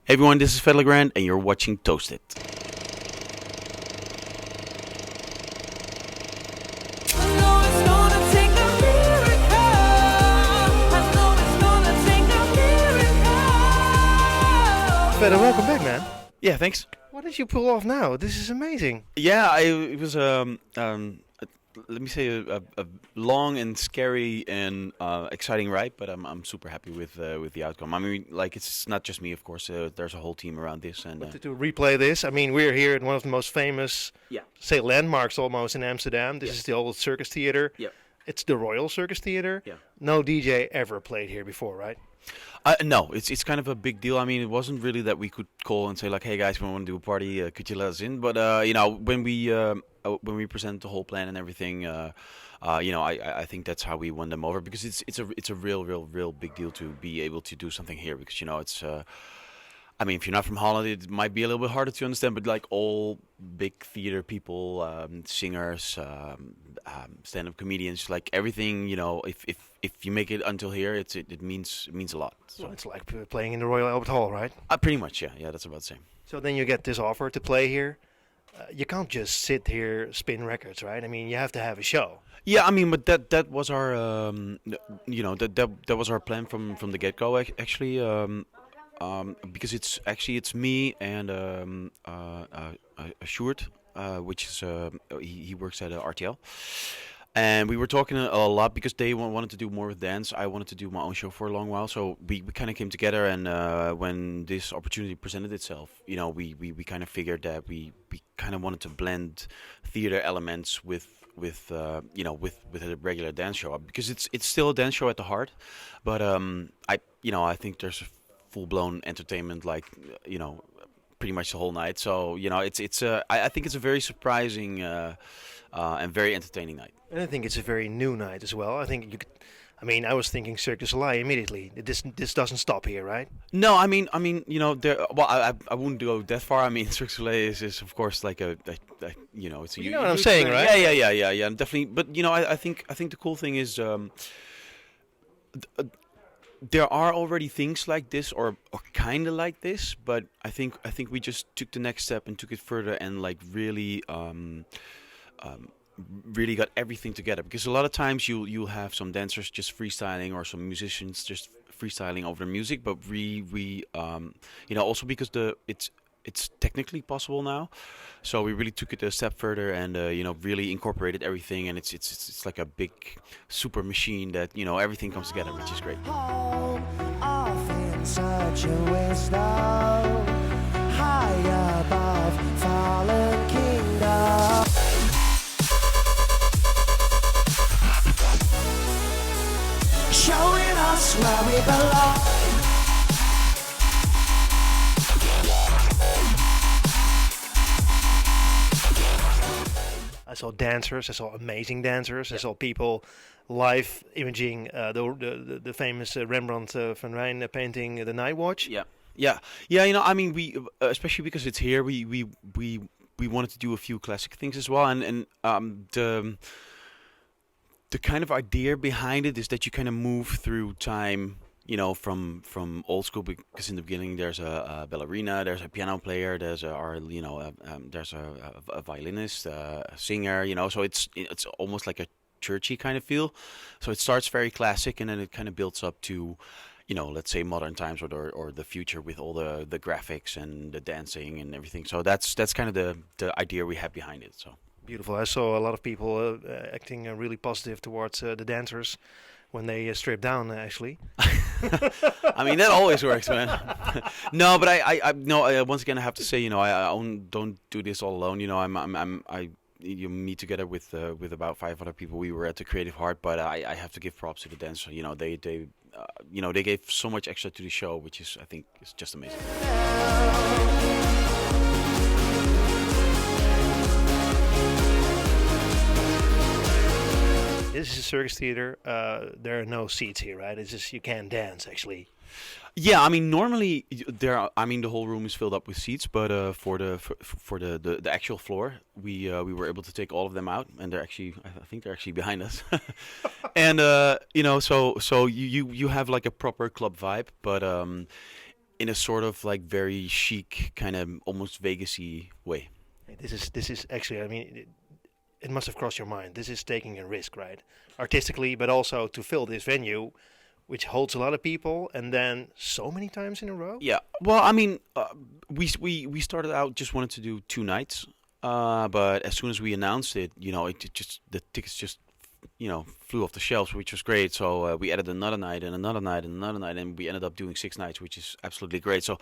Hey everyone, this is Fedde Le Grand, and you're watching Toasted. Fedde, welcome back, man. Yeah, thanks. What did you pull off now? This is amazing. Yeah, it was let me say a long and scary and exciting ride, but I'm super happy with the outcome. I mean, like it's not just me, of course. There's a whole team around this, and But to replay this, I mean, we're here at one of the most famous, yeah, say, landmarks almost in Amsterdam. This is the old Circus Theater. yeah, It's the Royal Circus Theater. yeah. No DJ ever played here before, right? No, it's kind of a big deal. I mean, it wasn't really that we could call and say like, "Hey guys, we want to do a party. Could you let us in?" But when we present the whole plan and everything, I think that's how we won them over because it's a real big deal to be able to do something here because it's. I mean, if you're not from Holland, it might be a little bit harder to understand. But like all big theater people, singers, stand-up comedians, like everything, if you make it until here, it means a lot. So So it's like playing in the Royal Albert Hall, right? pretty much, yeah, that's about the same. So then you get this offer to play here. You can't just sit here, spin records, right? I mean, you have to have a show. Yeah, I mean, but that was our, that was our plan from the get-go, actually. Because it's me and Sjoerd, which is he works at RTL, and we were talking a lot because they wanted to do more with dance. I wanted to do my own show for a long while, so we kind of came together. And when this opportunity presented itself, we kind of figured that we kind of wanted to blend theater elements with a regular dance show because it's still a dance show at the heart, but I think there's full-blown entertainment, like pretty much the whole night. So I think it's a very surprising and very entertaining night. And I think it's a very new night as well. I think I mean, I was thinking Cirque du Soleil immediately. This doesn't stop here, right? No, I mean, there. Well, I wouldn't go that far. I mean, Cirque du Soleil is of course like it's a. You know what I'm saying, right? Yeah, definitely. But I think the cool thing is. There are already things like this or kind of like this, but I think we just took the next step and took it further and like really got everything together because a lot of times you'll have some dancers just freestyling or some musicians just freestyling over the music, but we also because it's technically possible now, so we really took it a step further and really incorporated everything, and it's like a big super machine that everything comes together, which is great. Off in such a wisdom, high above fallen kingdom. Showing us where we belong. I saw dancers. I saw amazing dancers. I saw people live imaging the famous Rembrandt van Rijn painting, The Night Watch. Yeah. I mean, we especially because it's here, we wanted to do a few classic things as well, and the kind of idea behind it is that you kind of move through time. From old school, because in the beginning there's a ballerina, there's a piano player, there's there's a violinist, a singer, so it's almost like a churchy kind of feel. So it starts very classic, and then it kind of builds up to, let's say modern times or the future with all the graphics and the dancing and everything. So that's kind of the idea we had behind it. So Beautiful. I saw a lot of people acting really positive towards the dancers when they strip down, actually. I mean, that always works, man. No, but I once again I have to say, don't do this all alone. You meet together with about 5 other people. We were at the Creative Heart, but I have to give props to the dancer. They gave so much extra to the show, which I think is just amazing. This is a circus theater. There are no seats here, right? It's just you can't dance, actually. Yeah, I mean, normally the whole room is filled up with seats, but for the actual floor, we were able to take all of them out, and I think they're actually behind us. And so you have like a proper club vibe, but in a sort of like very chic, kind of almost Vegas-y way. Hey, this is actually, I mean, it must have crossed your mind. This is taking a risk, right? Artistically, but also to fill this venue, which holds a lot of people, and then so many times in a row. Yeah. Well, I mean, we started out just wanted to do 2 nights, but as soon as we announced it, it just the tickets just flew off the shelves, which was great. So we added another night and another night and another night, and we ended up doing 6 nights, which is absolutely great. So,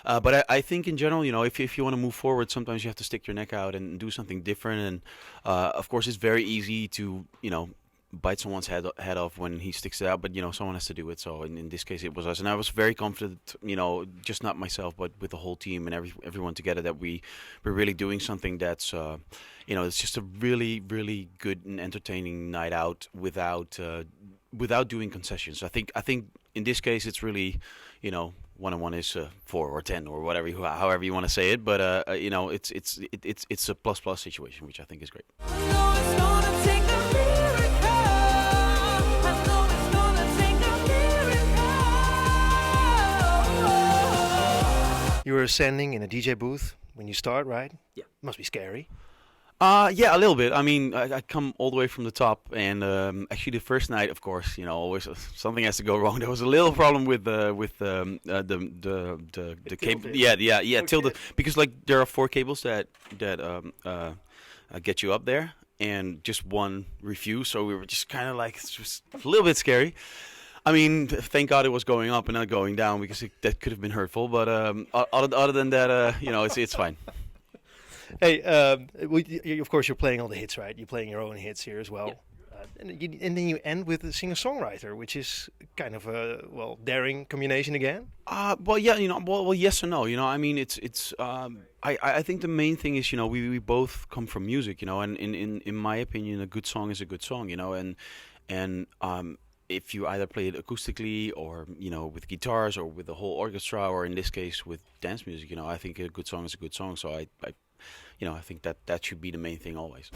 but I think in general, if you want to move forward, sometimes you have to stick your neck out and do something different. And of course, it's very easy to bite someone's head off when he sticks it out, but someone has to do it. So in this case, it was us, and I was very confident, just not myself, but with the whole team and everyone together, that we're really doing something that's it's just a really, really good and entertaining night out without doing concessions. I think in this case it's really 1-on-1 is 4 or 10 or whatever, however you want to say it, but it's a plus situation, which I think is great. You were ascending in a DJ booth when you start, right? Yeah. Must be scary. Yeah, a little bit. I mean, I come all the way from the top, and actually the first night, of course, always something has to go wrong. There was a little problem with the cable. Yeah, tilde, because like there are 4 cables that get you up there, and just one refused. So we were just kind of like, it's just a little bit scary. I mean, thank God it was going up and not going down, because that could have been hurtful. But other than that, it's fine. Hey, of course you're playing all the hits, right? You're playing your own hits here as well. Yeah. And then you end with a singer-songwriter, which is kind of a daring combination again. Well, yeah, well, yes and no. I mean, it's. I think the main thing is, we both come from music, and in my opinion, a good song is a good song, and if you either play it acoustically or with guitars or with the whole orchestra, or in this case with dance music, I think a good song is a good song. So I think that should be the main thing always.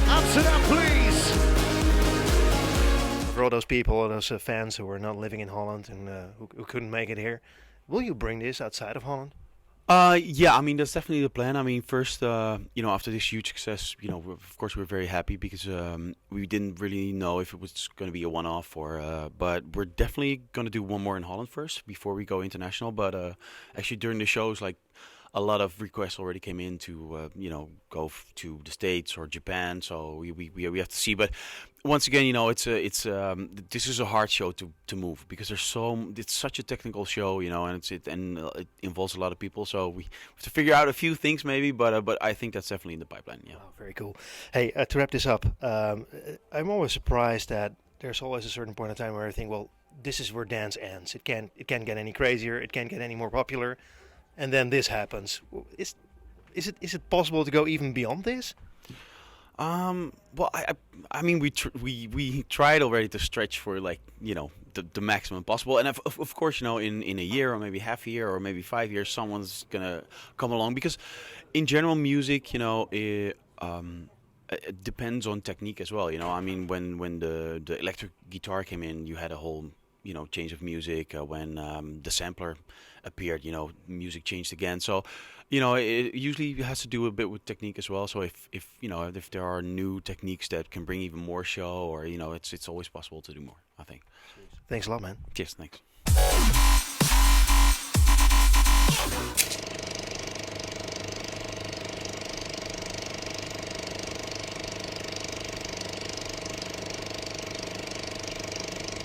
Amsterdam, please. For all those people, those fans who are not living in Holland and who couldn't make it here, will you bring this outside of Holland? Yeah, I mean, that's definitely the plan. I mean, first, after this huge success, of course we're very happy, because we didn't really know if it was going to be a one-off but we're definitely going to do one more in Holland first before we go international. But actually during the shows, like, a lot of requests already came in to go to the States or Japan. So we have to see. But once again, this is a hard show to move, because it's such a technical show, and it involves a lot of people. So we have to figure out a few things maybe, but I think that's definitely in the pipeline. Yeah. Oh, very cool. Hey, to wrap this up, I'm always surprised that there's always a certain point in time where I think, well, this is where dance ends. It can't get any crazier. It can't get any more popular. And then this happens. Is it possible to go even beyond this? Well, I mean, we tried already to stretch for, like, the maximum possible, and of course, in a year or maybe half a year or maybe 5 years, someone's gonna come along, because in general, music, it depends on technique as well. I mean, when the electric guitar came in, you had a whole change of music. When the sampler appeared, music changed again. So, it usually has to do a bit with technique as well. So if there are new techniques that can bring even more show, or it's always possible to do more, I think. Thanks a lot, man. Cheers, thanks.